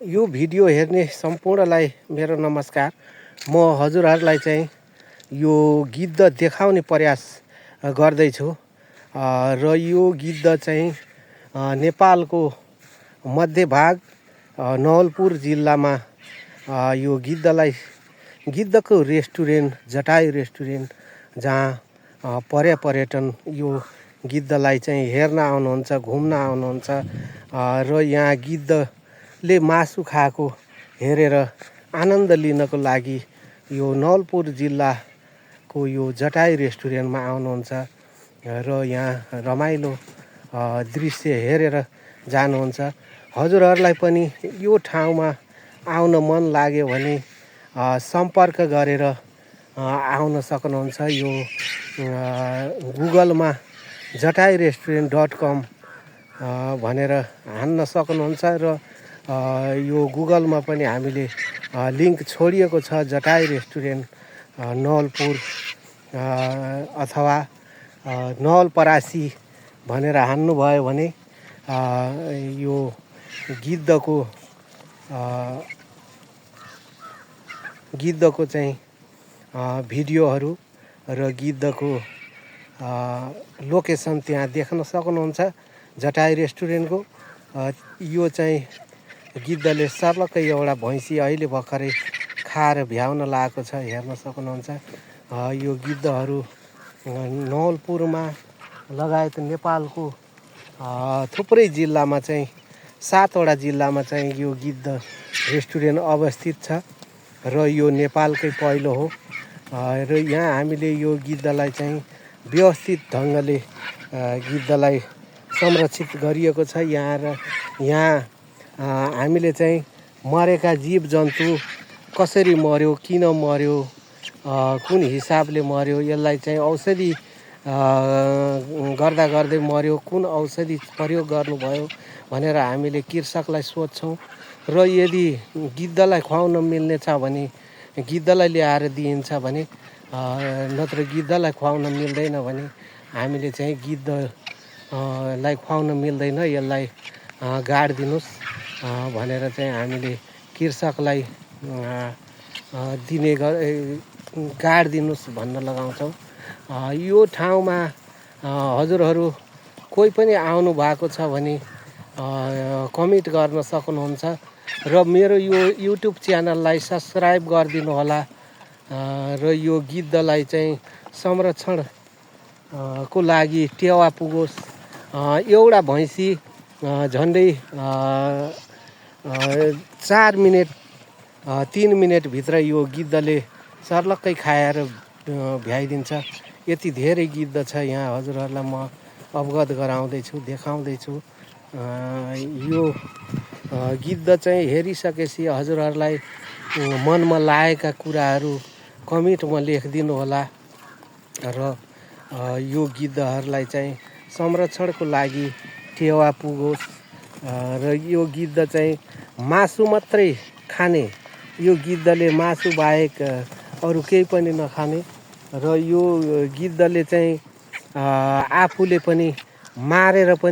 यो भिडियो हेर्ने सम्पूर्णलाई मेरो नमस्कार। म हजुरहरूलाई चाहिँ यो गिद्ध देखाउने प्रयास गर्दैछु र यो गिद्ध चाहिँ नेपालको मध्यभाग नवलपुर जिल्लामा यो गिद्धको रेस्टुरेन्ट जटायु रेस्टुरेन्ट जहाँ पर्यटन यो गिद्धलाई चाहिँ हेर्न आउनुहुन्छ, घुम्न आउनुहुन्छ र यहाँ गिद्धले मासु खाएको हेरेर आनन्द लिनको लागि यो नवलपुर जिल्लाको यो जटायु रेस्टुरेन्टमा आउनुहुन्छ र यहाँ रमाइलो दृश्य हेरेर जानुहुन्छ। हजुरहरूलाई पनि यो ठाउँमा आउन मन लाग्यो भने सम्पर्क गरेर आउन सक्नुहुन्छ। यो गुगलमा jatayuRestaurant.com भनेर हान्न सक्नुहुन्छ र यो गुगलमा पनि हामीले लिङ्क छोडिएको छ जटायु रेस्टुरेन्ट नवलपुर अथवा नवलपरासी भनेर हान्नुभयो भने यो गिद्धको चाहिँ भिडियोहरू र गिद्धको लोकेसन त्यहाँ देख्न सक्नुहुन्छ जटायु रेस्टुरेन्टको। यो चाहिँ गिद्धले सर्लक्कै एउटा भैँसी अहिले भर्खरै खाएर भ्याउन लागेको छ, हेर्न सक्नुहुन्छ। यो गिद्धहरू नवलपुरमा लगायत नेपालको थुप्रै जिल्लामा चाहिँ 7वटा जिल्लामा चाहिँ यो गिद्ध रेस्टुरेन्ट अवस्थित छ र यो नेपालकै पहिलो हो र यहाँ हामीले यो गिद्धलाई चाहिँ व्यवस्थित ढङ्गले गिद्धलाई संरक्षित गरिएको छ। यहाँ हामीले चाहिँ मरेका जीव जन्तु कसरी मर्यो, किन मर्यो, कुन हिसाबले मर्यो, यसलाई चाहिँ औषधि गर्दै मर्यो, कुन औषधि प्रयोग गर्नुभयो भनेर हामीले कृषकलाई सोध्छौँ र यदि गिद्धलाई खुवाउन मिल्ने छ भने गिद्धलाई ल्याएर दिइन्छ भने, नत्र गिद्धलाई खुवाउन मिल्दैन भने हामीले चाहिँ गिद्धलाई खुवाउन मिल्दैन, यसलाई गाडिदिनुहोस् भनेर चाहिँ हामीले कृषकलाई गाडिदिनुहोस् भन्न लगाउँछौँ। यो ठाउँमा हजुरहरू कोही पनि आउनु भएको छ भने कमेन्ट गर्न सक्नुहुन्छ र मेरो यो युट्युब च्यानललाई सब्सक्राइब गरिदिनु होला र यो गिद्धलाई चाहिँ संरक्षण को लागि टेवा पुगोस्। एउटा भैँसी झन्डै 4 मिनट 3 मिनटभित्र यो गिद्धले सर्लक्कै खाएर भ्याइदिन्छ। यति धेरै गिद्ध छ यहाँ, हजुरहरूलाई म अवगत गराउँदैछु, देखाउँदैछु। यो गिद्ध चाहिँ हेरिसकेपछि हजुरहरूलाई मनमा लागेका कुराहरू कमेन्टमा लेखिदिनु होला र यो गिद्धहरूलाई चाहिँ संरक्षणको लागि टेवा पुगोस् र यो गिद्ध चाहिँ मासु मात्रै खाने, यो गिद्धले मासु बाहेक अरू केही पनि नखाने र यो गिद्धले चाहिँ आफूले पनि मारेर पनि